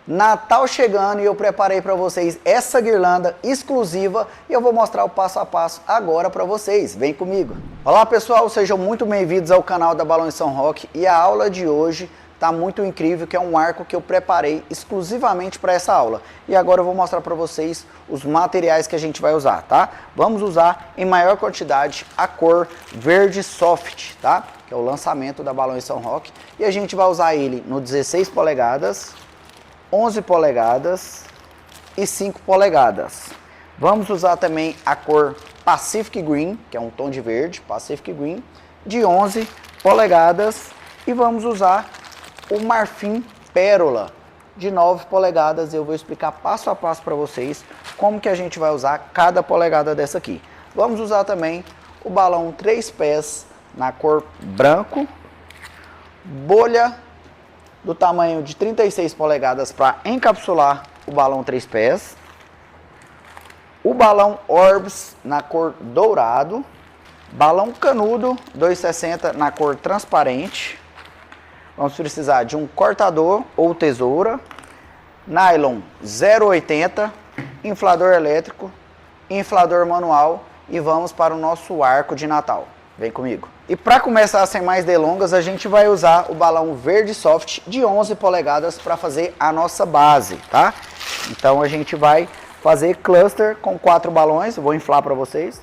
Natal chegando e eu preparei para vocês essa guirlanda exclusiva e eu vou mostrar o passo a passo agora para vocês. Vem comigo. Olá pessoal, sejam muito bem-vindos ao canal da Balões São Roque e a aula de hoje tá muito incrível, que é um arco que eu preparei exclusivamente para essa aula. E agora eu vou mostrar para vocês os materiais que a gente vai usar, tá? Vamos usar em maior quantidade a cor verde soft, tá? Que é o lançamento da Balões São Roque. E a gente vai usar ele no 16 polegadas, 11 polegadas e 5 polegadas. Vamos usar também a cor Pacific Green, que é um tom de verde, Pacific Green, de 11 polegadas. E vamos usar o marfim pérola de 9 polegadas. Eu vou explicar passo a passo para vocês como que a gente vai usar cada polegada dessa aqui. Vamos usar também o balão 3 pés na cor branco, bolha do tamanho de 36 polegadas para encapsular o balão 3 pés, o balão Orbs na cor dourado, balão canudo 260 na cor transparente. Vamos precisar de um cortador ou tesoura, nylon 0,80, inflador elétrico, inflador manual e vamos para o nosso arco de Natal. Vem comigo. E para começar sem mais delongas, a gente vai usar o balão verde soft de 11 polegadas para fazer a nossa base, tá? Então a gente vai fazer cluster com 4 balões, eu vou inflar para vocês.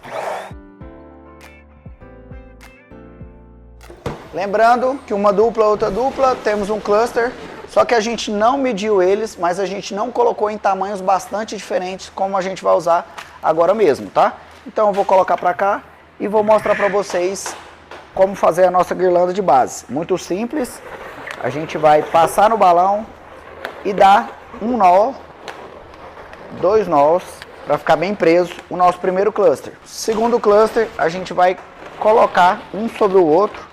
Lembrando que uma dupla, outra dupla, temos um cluster, só que a gente não mediu eles, mas a gente não colocou em tamanhos bastante diferentes como a gente vai usar agora mesmo, tá? Então eu vou colocar para cá e vou mostrar para vocês como fazer a nossa guirlanda de base. Muito simples, a gente vai passar no balão e dar um nó, 2 nós, para ficar bem preso o nosso primeiro cluster. Segundo cluster, a gente vai colocar um sobre o outro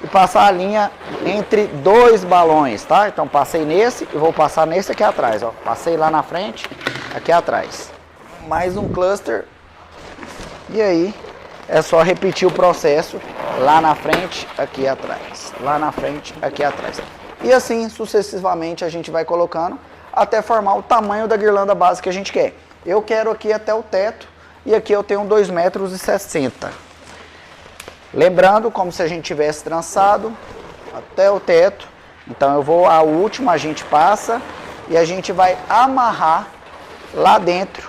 e passar a linha entre 2 balões, tá? Então passei nesse e vou passar nesse aqui atrás, ó. Passei lá na frente, aqui atrás. Mais um cluster. E aí é só repetir o processo lá na frente, aqui atrás. Lá na frente, aqui atrás. E assim sucessivamente a gente vai colocando até formar o tamanho da guirlanda base que a gente quer. Eu quero aqui até o teto e aqui eu tenho 2,60 metros. Lembrando, como se a gente tivesse trançado até o teto. Então eu vou, a última a gente passa e a gente vai amarrar lá dentro,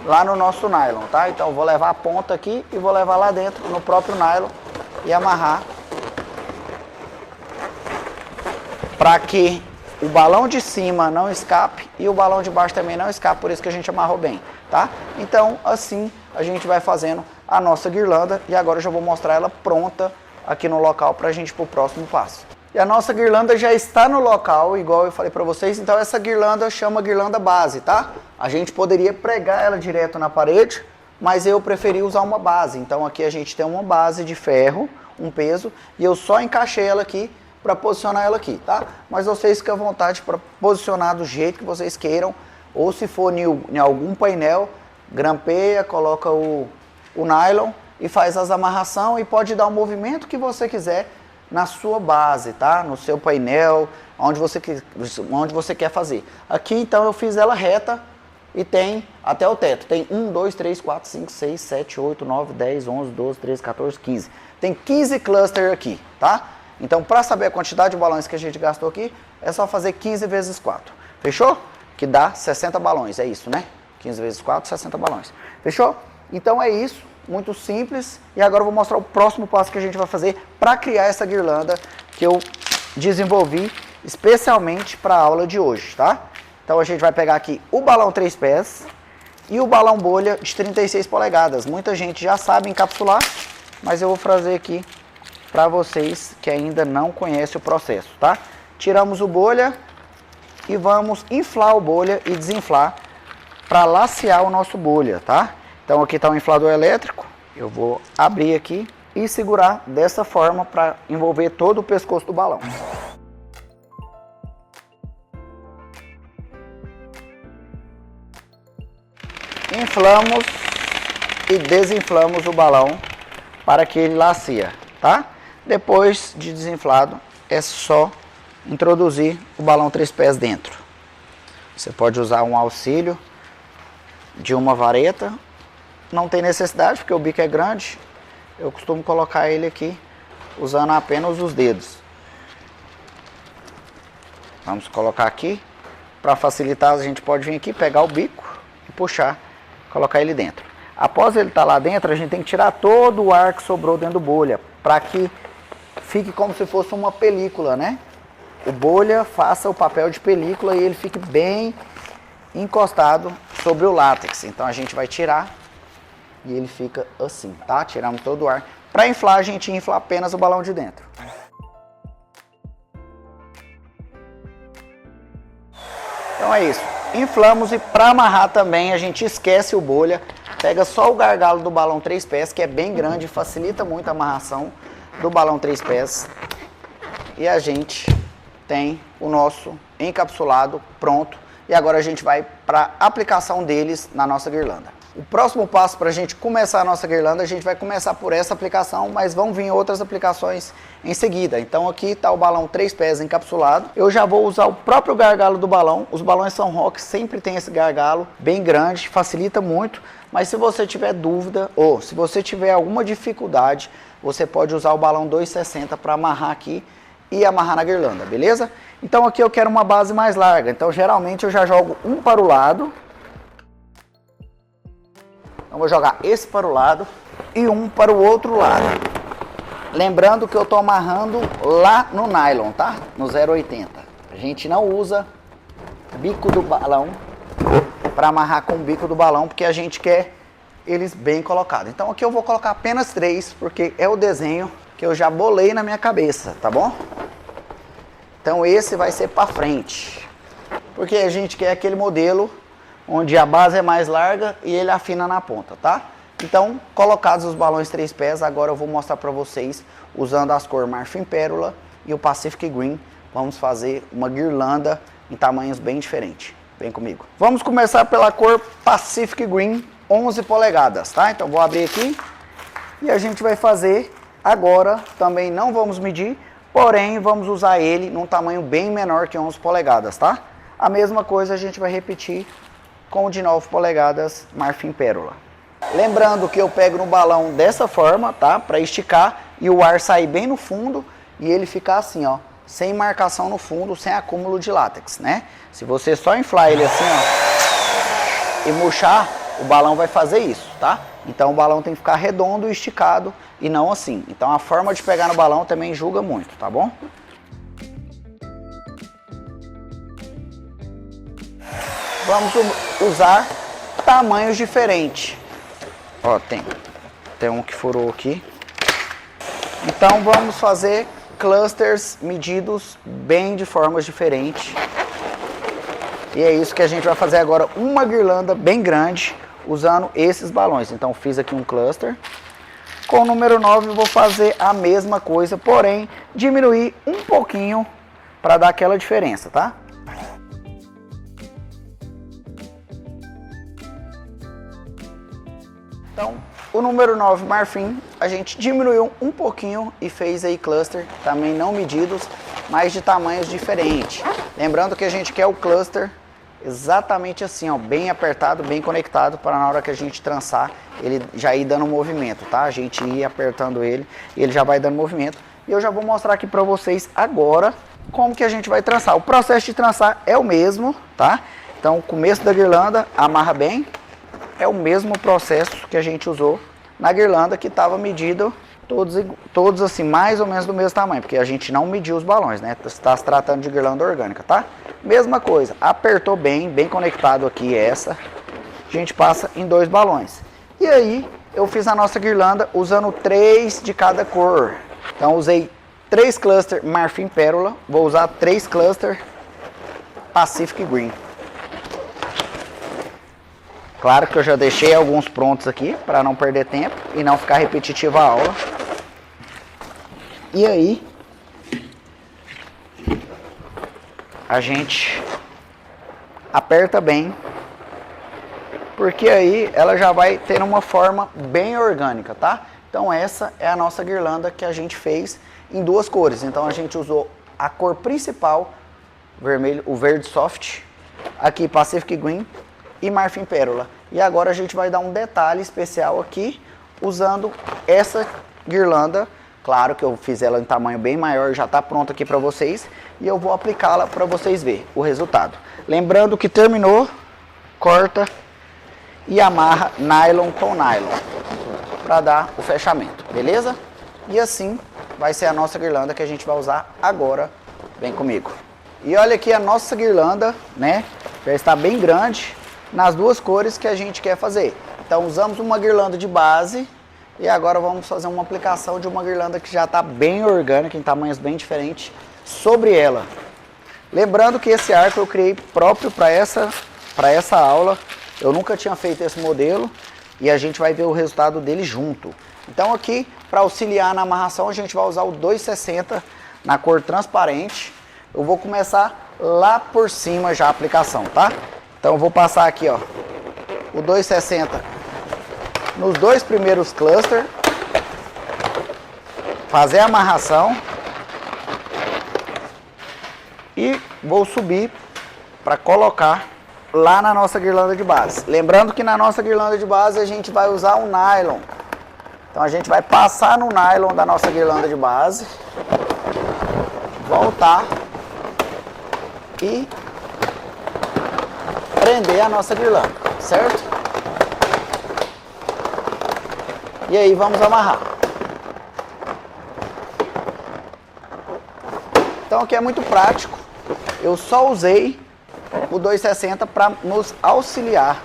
lá no nosso nylon, tá? Então eu vou levar a ponta aqui e vou levar lá dentro no próprio nylon e amarrar para que o balão de cima não escape e o balão de baixo também não escape, por isso que a gente amarrou bem, tá? Então assim a gente vai fazendo a nossa guirlanda e agora eu já vou mostrar ela pronta aqui no local para a gente ir para o próximo passo. E a nossa guirlanda já está no local, igual eu falei para vocês, então essa guirlanda chama guirlanda base, tá? A gente poderia pregar ela direto na parede, mas eu preferi usar uma base. Então aqui a gente tem uma base de ferro, um peso, e eu só encaixei ela aqui para posicionar ela aqui, tá? Mas vocês ficam à vontade para posicionar do jeito que vocês queiram, ou se for em algum painel, grampeia, coloca o nylon e faz as amarração e pode dar o movimento que você quiser na sua base, tá? No seu painel, onde você quer fazer. Aqui então eu fiz ela reta e tem até o teto. Tem 1, 2, 3, 4, 5, 6, 7, 8, 9, 10, 11, 12, 13, 14, 15. Tem 15 clusters aqui, tá? Então para saber a quantidade de balões que a gente gastou aqui, é só fazer 15 vezes 4. Fechou? Que dá 60 balões, é isso, né? 15 vezes 4, 60 balões. Fechou? Então é isso, muito simples. E agora eu vou mostrar o próximo passo que a gente vai fazer para criar essa guirlanda que eu desenvolvi especialmente para a aula de hoje, tá? Então a gente vai pegar aqui o balão 3 pés e o balão bolha de 36 polegadas. Muita gente já sabe encapsular, mas eu vou fazer aqui para vocês que ainda não conhecem o processo, tá? Tiramos o bolha e vamos inflar o bolha e desinflar para lacear o nosso bolha, tá? Então aqui está o inflador elétrico, eu vou abrir aqui e segurar dessa forma para envolver todo o pescoço do balão. Inflamos e desinflamos o balão para que ele lacia, tá? Depois de desinflado, é só introduzir o balão 3 pés dentro. Você pode usar um auxílio de uma vareta. Não tem necessidade, porque o bico é grande. Eu costumo colocar ele aqui usando apenas os dedos. Vamos colocar aqui. Para facilitar, a gente pode vir aqui, pegar o bico e puxar, colocar ele dentro. Após ele estar lá dentro, a gente tem que tirar todo o ar que sobrou dentro do bolha, para que fique como se fosse uma película, né? O bolha faça o papel de película e ele fique bem encostado sobre o látex. Então a gente vai tirar e ele fica assim, tá? Tiramos todo o ar. Para inflar, a gente infla apenas o balão de dentro. Então é isso. Inflamos e para amarrar também a gente esquece o bolha. Pega só o gargalo do balão 3 pés, que é bem grande, facilita muito a amarração do balão 3 pés. E a gente tem o nosso encapsulado pronto. E agora a gente vai para a aplicação deles na nossa guirlanda. O próximo passo para a gente começar a nossa guirlanda, a gente vai começar por essa aplicação, mas vão vir outras aplicações em seguida. Então aqui está o balão 3 pés encapsulado. Eu já vou usar o próprio gargalo do balão. Os balões São Roque sempre tem esse gargalo bem grande, facilita muito. Mas se você tiver dúvida ou se você tiver alguma dificuldade, você pode usar o balão 260 para amarrar aqui e amarrar na guirlanda, beleza? Então aqui eu quero uma base mais larga, então geralmente eu já jogo um para o lado. Então vou jogar esse para o lado e um para o outro lado. Lembrando que eu estou amarrando lá no nylon, tá? No 0,80. A gente não usa bico do balão para amarrar com o bico do balão, porque a gente quer eles bem colocados. Então aqui eu vou colocar apenas 3, porque é o desenho que eu já bolei na minha cabeça, tá bom? Então esse vai ser para frente, porque a gente quer aquele modelo onde a base é mais larga e ele afina na ponta, tá? Então, colocados os balões 3 pés, agora eu vou mostrar para vocês, usando as cores Marfim Pérola e o Pacific Green, vamos fazer uma guirlanda em tamanhos bem diferentes. Vem comigo. Vamos começar pela cor Pacific Green, 11 polegadas, tá? Então, vou abrir aqui e a gente vai fazer agora, também não vamos medir, porém, vamos usar ele num tamanho bem menor que 11 polegadas, tá? A mesma coisa a gente vai repetir com o de 9 polegadas Marfim Pérola. Lembrando que eu pego no balão dessa forma, tá? Para esticar e o ar sair bem no fundo e ele ficar assim, ó, sem marcação no fundo, sem acúmulo de látex, né? Se você só inflar ele assim, ó, e murchar, o balão vai fazer isso, tá? Então o balão tem que ficar redondo e esticado e não assim. Então a forma de pegar no balão também julga muito, tá bom? Vamos usar tamanhos diferentes. Ó, tem um que furou aqui. Então vamos fazer clusters medidos bem de formas diferentes. E é isso que a gente vai fazer agora, uma guirlanda bem grande, usando esses balões. Então fiz aqui um cluster. Com o número 9 eu vou fazer a mesma coisa, porém diminuir um pouquinho para dar aquela diferença, tá? Então, o número 9 Marfim, a gente diminuiu um pouquinho e fez aí cluster, também não medidos, mas de tamanhos diferentes. Lembrando que a gente quer o cluster exatamente assim, ó, bem apertado, bem conectado, para na hora que a gente trançar, ele já ir dando movimento, tá? A gente ir apertando ele e ele já vai dando movimento. E eu já vou mostrar aqui para vocês agora como que a gente vai trançar. O processo de trançar é o mesmo, tá? Então, o começo da guirlanda, amarra bem. É o mesmo processo que a gente usou na guirlanda, que estava medido todos assim, mais ou menos do mesmo tamanho, porque a gente não mediu os balões, né? Está se tratando de guirlanda orgânica, tá? Mesma coisa, apertou bem conectado aqui essa, a gente passa em 2 balões. E aí, eu fiz a nossa guirlanda usando 3 de cada cor. Então, usei 3 cluster Marfim Pérola, vou usar 3 cluster Pacific Green. Claro que eu já deixei alguns prontos aqui, para não perder tempo e não ficar repetitiva a aula. E aí, a gente aperta bem, porque aí ela já vai ter uma forma bem orgânica, tá? Então essa é a nossa guirlanda que a gente fez em 2 cores. Então a gente usou a cor principal, vermelho, o verde soft, aqui Pacific Green e Marfim Pérola. E agora a gente vai dar um detalhe especial aqui, usando essa guirlanda. Claro que eu fiz ela em tamanho bem maior, já está pronta aqui para vocês. E eu vou aplicá-la para vocês verem o resultado. Lembrando que terminou, corta e amarra nylon com nylon para dar o fechamento, beleza? E assim vai ser a nossa guirlanda que a gente vai usar agora. Vem comigo. E olha aqui a nossa guirlanda, né? Já está bem grande nas duas cores que a gente quer fazer. Então usamos uma guirlanda de base e agora vamos fazer uma aplicação de uma guirlanda que já está bem orgânica, em tamanhos bem diferentes, sobre ela. Lembrando que esse arco eu criei próprio para essa aula. Eu nunca tinha feito esse modelo e a gente vai ver o resultado dele junto. Então aqui, para auxiliar na amarração, a gente vai usar o 260 na cor transparente. Eu vou começar lá por cima já a aplicação, tá? Então eu vou passar aqui, ó, o 260 nos dois primeiros clusters, fazer a amarração e vou subir para colocar lá na nossa guirlanda de base. Lembrando que na nossa guirlanda de base a gente vai usar um nylon. Então a gente vai passar no nylon da nossa guirlanda de base, voltar e prender a nossa guirlanda, certo? E aí vamos amarrar. Então aqui é muito prático. Eu só usei o 260 para nos auxiliar.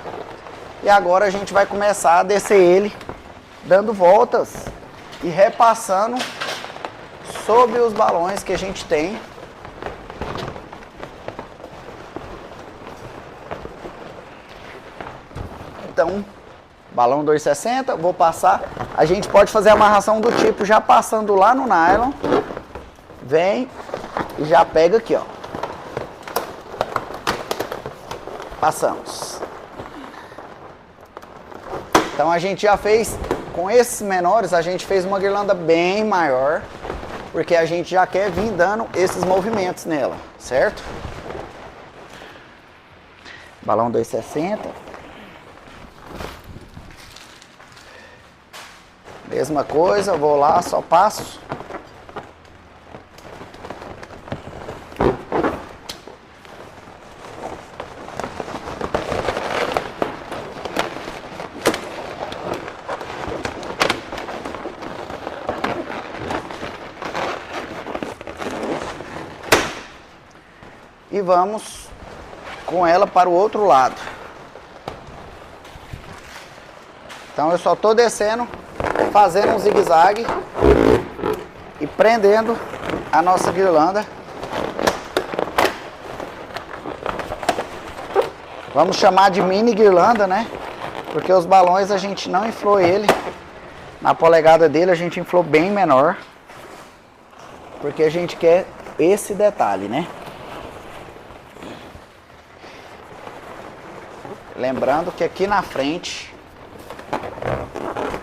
E agora a gente vai começar a descer ele, dando voltas e repassando sobre os balões que a gente tem. Então, balão 260, vou passar. A gente pode fazer a amarração do tipo já passando lá no nylon. Vem e já pega aqui, ó. Passamos. Então a gente já fez, com esses menores, a gente fez uma guirlanda bem maior, porque a gente já quer vir dando esses movimentos nela, certo? Balão 260. Mesma coisa, vou lá, só passo. E vamos com ela para o outro lado. Então eu só estou descendo, fazendo um zigue-zague e prendendo a nossa guirlanda. Vamos chamar de mini guirlanda, né? Porque os balões a gente não inflou ele. Na polegada dele a gente inflou bem menor. Porque a gente quer esse detalhe, né? Lembrando que aqui na frente,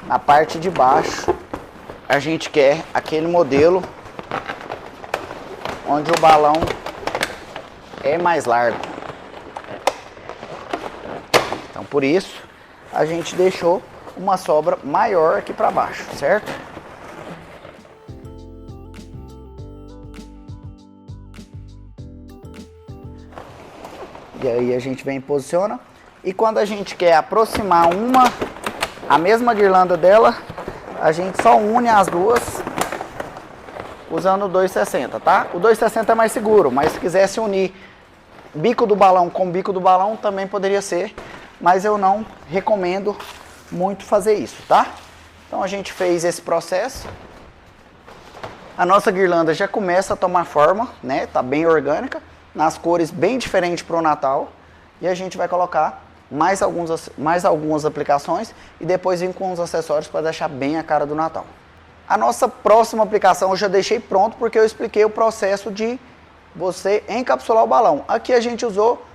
na parte de baixo, a gente quer aquele modelo onde o balão é mais largo. Então por isso a gente deixou uma sobra maior aqui para baixo, certo? E aí a gente vem e posiciona. E quando a gente quer aproximar a mesma guirlanda dela, a gente só une as duas usando o 260, tá? O 260 é mais seguro, mas se quisesse unir bico do balão com bico do balão também poderia ser, mas eu não recomendo muito fazer isso, tá? Então a gente fez esse processo. A nossa guirlanda já começa a tomar forma, né? Tá bem orgânica, nas cores bem diferentes para o Natal. E a gente vai colocar mais algumas aplicações e depois vir com os acessórios para deixar bem a cara do Natal. A nossa próxima aplicação eu já deixei pronto porque eu expliquei o processo de você encapsular o balão. Aqui a gente usou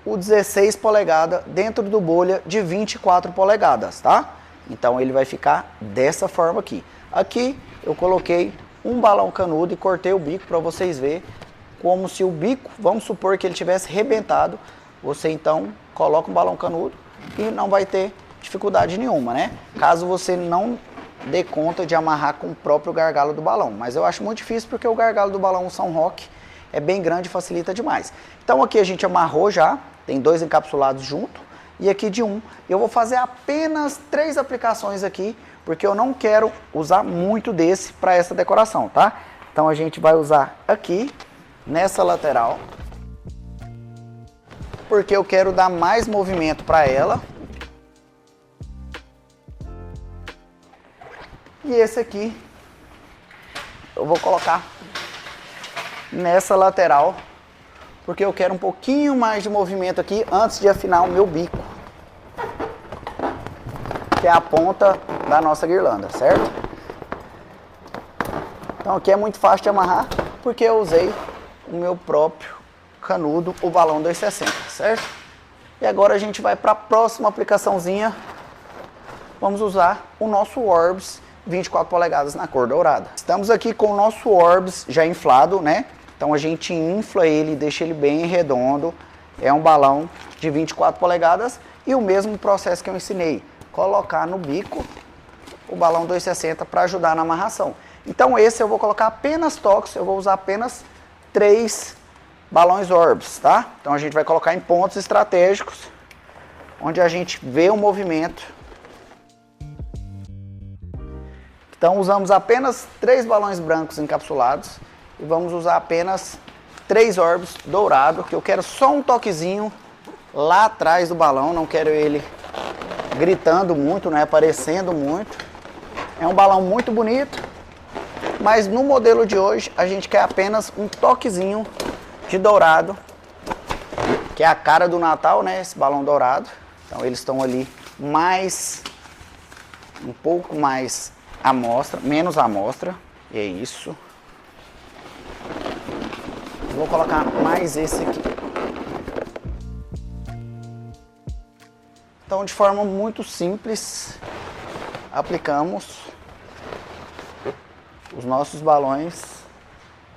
o 16 polegadas dentro do bolha de 24 polegadas, tá? Então ele vai ficar dessa forma aqui. Aqui eu coloquei um balão canudo e cortei o bico para vocês verem como se o bico, vamos supor que ele tivesse rebentado você então coloca um balão canudo e não vai ter dificuldade nenhuma, né? Caso você não dê conta de amarrar com o próprio gargalo do balão. Mas eu acho muito difícil porque o gargalo do balão São Roque é bem grande e facilita demais. Então aqui a gente amarrou já, tem 2 encapsulados junto, e aqui de um. Eu vou fazer apenas 3 aplicações aqui, porque eu não quero usar muito desse para essa decoração, tá? Então a gente vai usar aqui, nessa lateral, porque eu quero dar mais movimento para ela. E esse aqui eu vou colocar nessa lateral, porque eu quero um pouquinho mais de movimento aqui antes de afinar o meu bico, que é a ponta da nossa guirlanda, certo? Então aqui é muito fácil de amarrar, porque eu usei o meu próprio canudo, o balão 260, certo? E agora a gente vai para a próxima aplicaçãozinha. Vamos usar o nosso Orbs 24 polegadas na cor dourada. Estamos aqui com o nosso Orbs já inflado, né? Então a gente infla ele, deixa ele bem redondo. É um balão de 24 polegadas e o mesmo processo que eu ensinei. Colocar no bico o balão 260 para ajudar na amarração. Então esse eu vou colocar apenas toques, eu vou usar apenas 3 balões Orbs, tá? Então a gente vai colocar em pontos estratégicos, onde a gente vê o movimento. Então usamos apenas 3 balões brancos encapsulados e vamos usar apenas 3 Orbs dourado, que eu quero só um toquezinho lá atrás do balão, não quero ele gritando muito, né, aparecendo muito. É um balão muito bonito, mas no modelo de hoje a gente quer apenas um toquezinho de dourado, que é a cara do Natal, né, esse balão dourado. Então eles estão ali um pouco mais amostra, menos amostra, e é isso. Vou colocar mais esse aqui. Então, de forma muito simples, aplicamos os nossos balões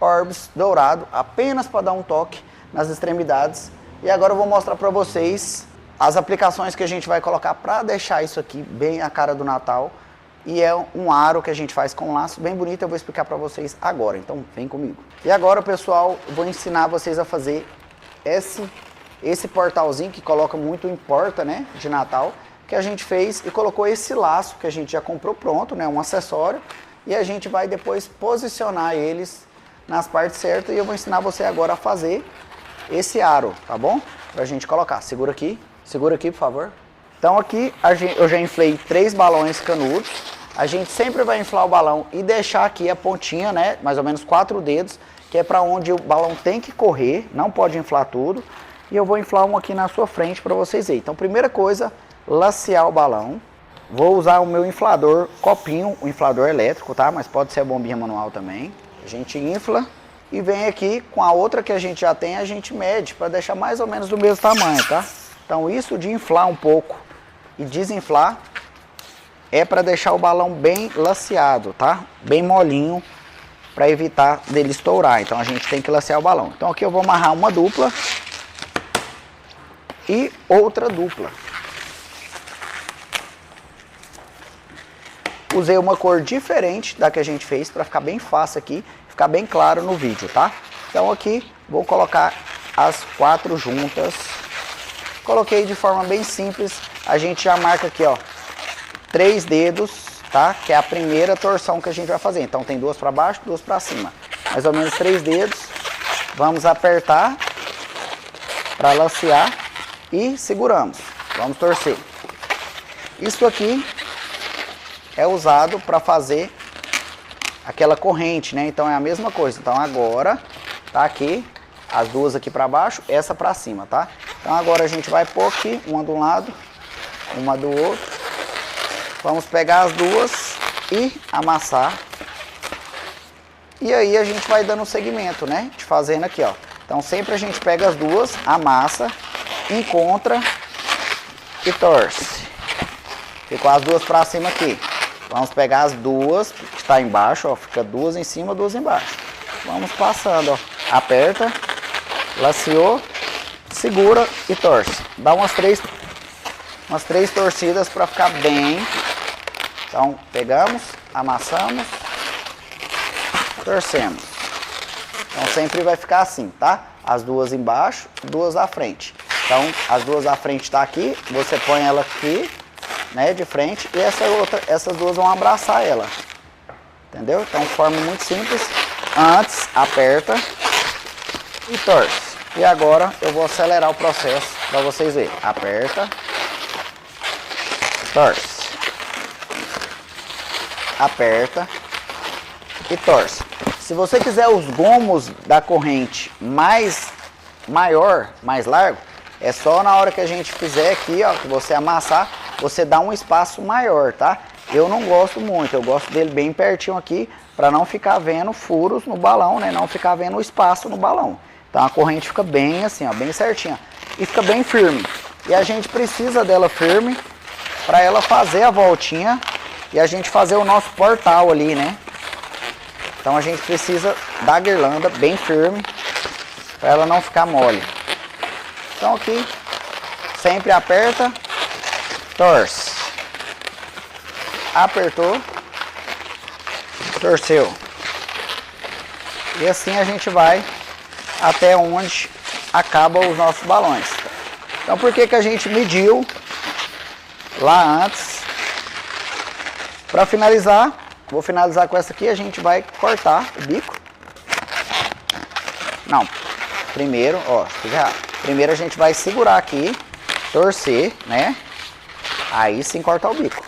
Orbs dourado, apenas para dar um toque nas extremidades. E agora eu vou mostrar para vocês as aplicações que a gente vai colocar para deixar isso aqui bem a cara do Natal. E é um aro que a gente faz com laço bem bonito, eu vou explicar para vocês agora, então vem comigo. E agora, pessoal, eu vou ensinar vocês a fazer esse portalzinho que coloca muito em porta, né, de Natal, que a gente fez e colocou esse laço que a gente já comprou pronto, né, um acessório, e a gente vai depois posicionar eles nas partes certas e eu vou ensinar você agora a fazer esse aro, tá bom? Pra gente colocar. Segura aqui, por favor. Então aqui eu já inflei 3 balões canudos. A gente sempre vai inflar o balão e deixar aqui a pontinha, né, mais ou menos 4 dedos, que é para onde o balão tem que correr, não pode inflar tudo. E eu vou inflar um aqui na sua frente para vocês verem. Então, primeira coisa, lacear o balão. Vou usar o meu inflador copinho, o inflador elétrico, tá? Mas pode ser a bombinha manual também. A gente infla e vem aqui com a outra que a gente já tem, a gente mede para deixar mais ou menos do mesmo tamanho, tá? Então, isso de inflar um pouco e desinflar é para deixar o balão bem laceado, tá? Bem molinho, para evitar dele estourar. Então a gente tem que lacear o balão. Então aqui eu vou amarrar uma dupla e outra dupla. Usei uma cor diferente da que a gente fez para ficar bem fácil aqui, ficar bem claro no vídeo, tá? Então aqui vou colocar as 4 juntas. Coloquei de forma bem simples. A gente já marca aqui, ó, 3 dedos, tá? Que é a primeira torção que a gente vai fazer. Então tem 2 para baixo, 2 para cima. Mais ou menos 3 dedos. Vamos apertar para lacear e seguramos. Vamos torcer. Isso aqui é usado para fazer aquela corrente, né? Então é a mesma coisa. Então agora tá aqui as 2 aqui para baixo, essa para cima, tá? Então agora a gente vai pôr aqui uma de um lado, uma do outro. Vamos pegar as 2 e amassar. E aí a gente vai dando um segmento, né? De fazendo aqui, ó. Então sempre a gente pega as 2, amassa, encontra e torce. Ficou as 2 para cima aqui. Vamos pegar as 2 que está embaixo, ó. Fica 2 em cima, 2 embaixo. Vamos passando, ó. Aperta, laceou segura e torce. Dá umas três torcidas para ficar bem. Então, pegamos, amassamos, torcemos. Então, sempre vai ficar assim, tá? As duas embaixo, duas à frente. Então, as duas à frente tá aqui, você põe ela aqui, né, de frente, e essas duas vão abraçar ela. Entendeu? Então, forma muito simples. Antes, aperta e torce. E agora, eu vou acelerar o processo para vocês verem. Aperta, torce. Aperta e torce. Se você quiser os gomos da corrente mais largo, é só na hora que a gente fizer aqui, ó, que você amassar, você dá um espaço maior, tá? Eu não gosto muito, eu gosto dele bem pertinho aqui, para não ficar vendo furos no balão, né? Não ficar vendo o espaço no balão. Então a corrente fica bem assim, ó, bem certinha. E fica bem firme. E a gente precisa dela firme para ela fazer a voltinha e a gente fazer o nosso portal ali, né? Então a gente precisa da guirlanda bem firme para ela não ficar mole. Então aqui, sempre aperta, torce. Apertou, torceu. E assim a gente vai até onde acabam os nossos balões. Então por que a gente mediu lá antes? Para finalizar, vou finalizar com essa aqui, a gente vai cortar o bico. Não, primeiro, ó, fiz errado. Primeiro a gente vai segurar aqui, torcer, né? Aí sim cortar o bico.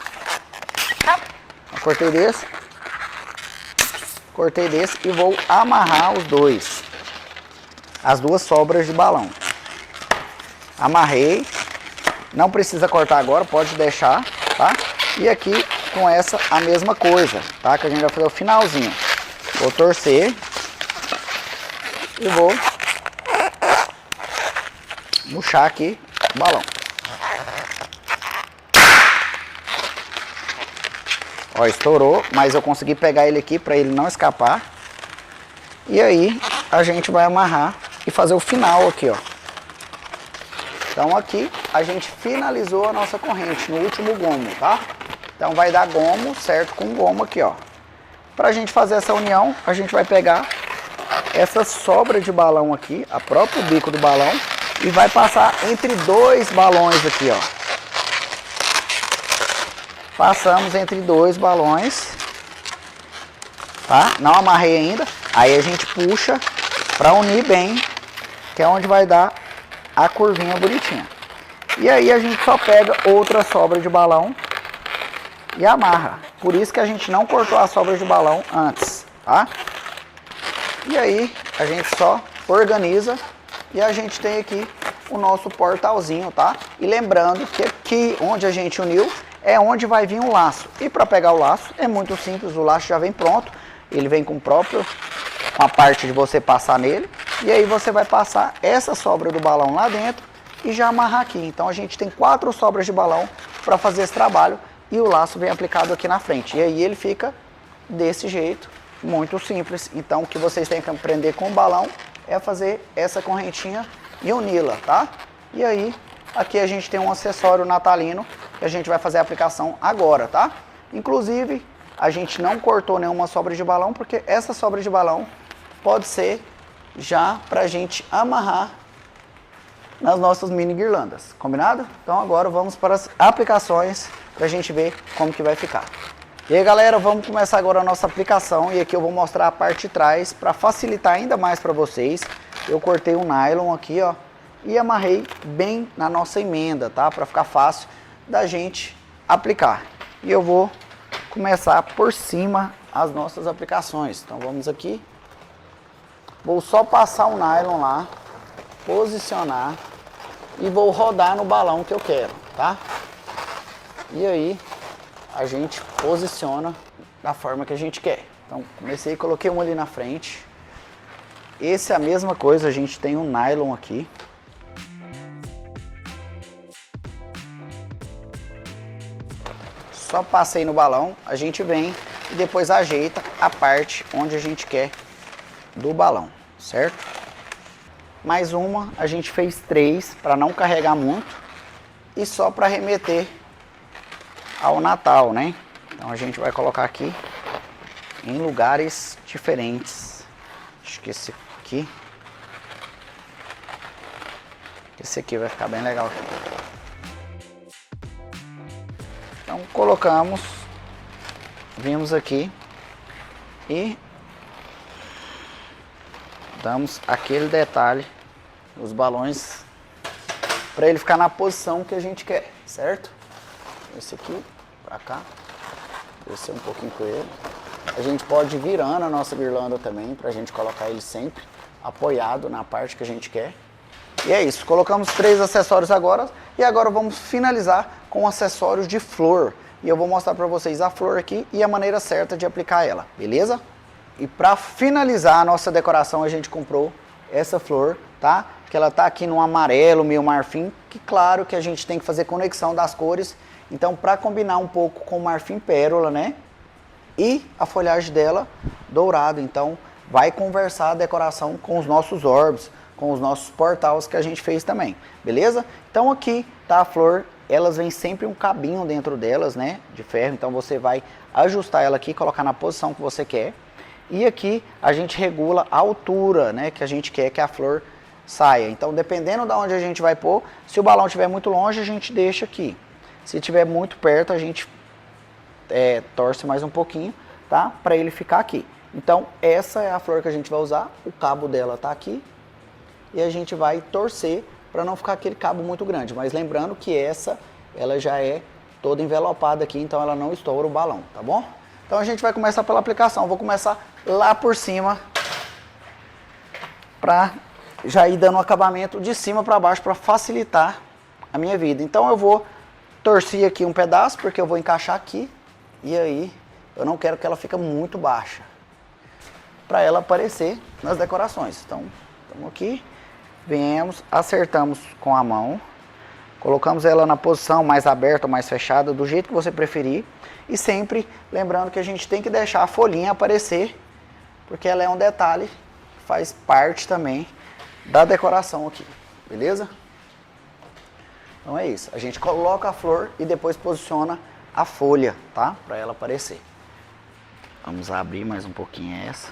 Eu cortei desse e vou amarrar os dois. As duas sobras de balão. Amarrei. Não precisa cortar agora, pode deixar, tá? E aqui com essa a mesma coisa, tá? Que a gente vai fazer o finalzinho. Vou torcer e vou murchar aqui o balão. Ó, estourou, mas eu consegui pegar ele aqui para ele não escapar. E aí a gente vai amarrar e fazer o final aqui, ó. Então aqui a gente finalizou a nossa corrente no último gomo, tá? Então vai dar gomo, certo? Com gomo aqui, ó. Pra gente fazer essa união, a gente vai pegar essa sobra de balão aqui, a próprio bico do balão, e vai passar entre dois balões aqui, ó. Passamos entre dois balões, tá? Não amarrei ainda. Aí a gente puxa pra unir bem, que é onde vai dar a curvinha bonitinha. E aí a gente só pega outra sobra de balão e amarra. Por isso que a gente não cortou a sobra de balão antes, tá? E aí a gente só organiza e a gente tem aqui o nosso portalzinho, tá? E lembrando que aqui onde a gente uniu é onde vai vir o laço. E para pegar o laço é muito simples, o laço já vem pronto. Ele vem com a parte de você passar nele. E aí você vai passar essa sobra do balão lá dentro e já amarrar aqui. Então a gente tem 4 sobras de balão para fazer esse trabalho e o laço vem aplicado aqui na frente. E aí ele fica desse jeito, muito simples. Então o que vocês têm que aprender com o balão é fazer essa correntinha e uni-la, tá? E aí aqui a gente tem um acessório natalino que a gente vai fazer a aplicação agora, tá? Inclusive a gente não cortou nenhuma sobra de balão porque essa sobra de balão pode ser já pra gente amarrar nas nossas mini guirlandas, combinado? Então agora vamos para as aplicações pra gente ver como que vai ficar. E aí galera, vamos começar agora a nossa aplicação e aqui eu vou mostrar a parte de trás para facilitar ainda mais para vocês. Eu cortei um nylon aqui, ó, e amarrei bem na nossa emenda, tá? Para ficar fácil da gente aplicar. E eu vou começar por cima as nossas aplicações. Então vamos aqui. Vou só passar o nylon lá, posicionar e vou rodar no balão que eu quero, tá? E aí a gente posiciona da forma que a gente quer. Então comecei, coloquei um ali na frente. Esse é a mesma coisa, a gente tem um nylon aqui. Só passei no balão, a gente vem e depois ajeita a parte onde a gente quer do balão, certo? mais uma, a gente fez 3 para não carregar muito e só para remeter ao Natal, né? Então a gente vai colocar aqui em lugares diferentes. Acho que esse aqui vai ficar bem legal aqui. Então colocamos, vimos aqui e damos aquele detalhe nos balões para ele ficar na posição que a gente quer, certo? Esse aqui para cá, descer um pouquinho com ele. A gente pode ir virando a nossa guirlanda também para a gente colocar ele sempre apoiado na parte que a gente quer. E é isso, colocamos 3 acessórios agora e agora vamos finalizar com acessórios de flor. E eu vou mostrar para vocês a flor aqui e a maneira certa de aplicar ela, beleza? E para finalizar a nossa decoração a gente comprou essa flor, tá? Que ela tá aqui no amarelo, meio marfim, que claro que a gente tem que fazer conexão das cores. Então para combinar um pouco com o marfim pérola, né? E a folhagem dela dourado, então vai conversar a decoração com os nossos orbes, com os nossos portais que a gente fez também, beleza? Então aqui tá a flor, elas vêm sempre um cabinho dentro delas, né, de ferro, então você vai ajustar ela aqui, colocar na posição que você quer. E aqui a gente regula a altura, né, que a gente quer que a flor saia. Então dependendo de onde a gente vai pôr, se o balão estiver muito longe a gente deixa aqui. Se estiver muito perto a gente torce mais um pouquinho, tá? Para ele ficar aqui. Então essa é a flor que a gente vai usar, o cabo dela tá aqui. E a gente vai torcer para não ficar aquele cabo muito grande. Mas lembrando que ela já é toda envelopada aqui, então ela não estoura o balão, tá bom? Então a gente vai começar pela aplicação. Vou começar lá por cima para já ir dando um acabamento de cima para baixo para facilitar a minha vida. Então eu vou torcer aqui um pedaço porque eu vou encaixar aqui e aí eu não quero que ela fique muito baixa para ela aparecer nas decorações. Então estamos aqui. Viemos, acertamos com a mão, colocamos ela na posição mais aberta ou mais fechada, do jeito que você preferir. E sempre lembrando que a gente tem que deixar a folhinha aparecer, porque ela é um detalhe que faz parte também da decoração aqui, beleza? Então é isso, a gente coloca a flor e depois posiciona a folha, tá? Para ela aparecer. Vamos abrir mais um pouquinho essa.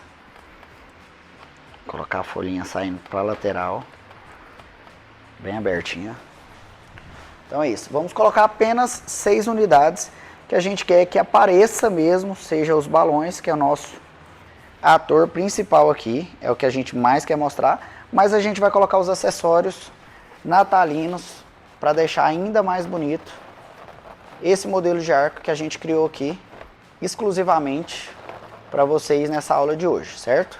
Colocar a folhinha saindo para a lateral. Bem abertinha. Então é isso. Vamos colocar apenas 6 unidades que a gente quer que apareça mesmo, seja os balões, que é o nosso ator principal aqui, é o que a gente mais quer mostrar, mas a gente vai colocar os acessórios natalinos para deixar ainda mais bonito esse modelo de arco que a gente criou aqui exclusivamente para vocês nessa aula de hoje, certo?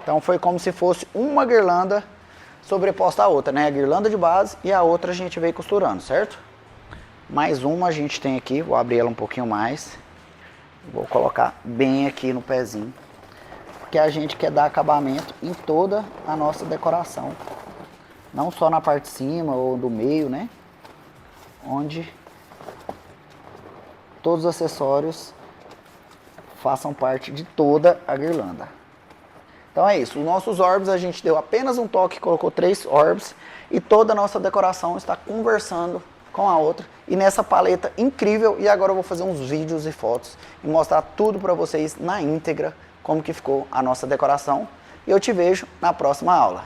Então foi como se fosse uma guirlanda sobreposta à outra, né? A guirlanda de base e a outra a gente veio costurando, certo? Mais uma a gente tem aqui, vou abrir ela um pouquinho mais. Vou colocar bem aqui no pezinho, porque a gente quer dar acabamento em toda a nossa decoração. Não só na parte de cima ou do meio, né? Onde todos os acessórios façam parte de toda a guirlanda. Então é isso, os nossos orbes a gente deu apenas um toque, colocou 3 orbes e toda a nossa decoração está conversando com a outra e nessa paleta incrível. E agora eu vou fazer uns vídeos e fotos e mostrar tudo para vocês na íntegra como que ficou a nossa decoração e eu te vejo na próxima aula.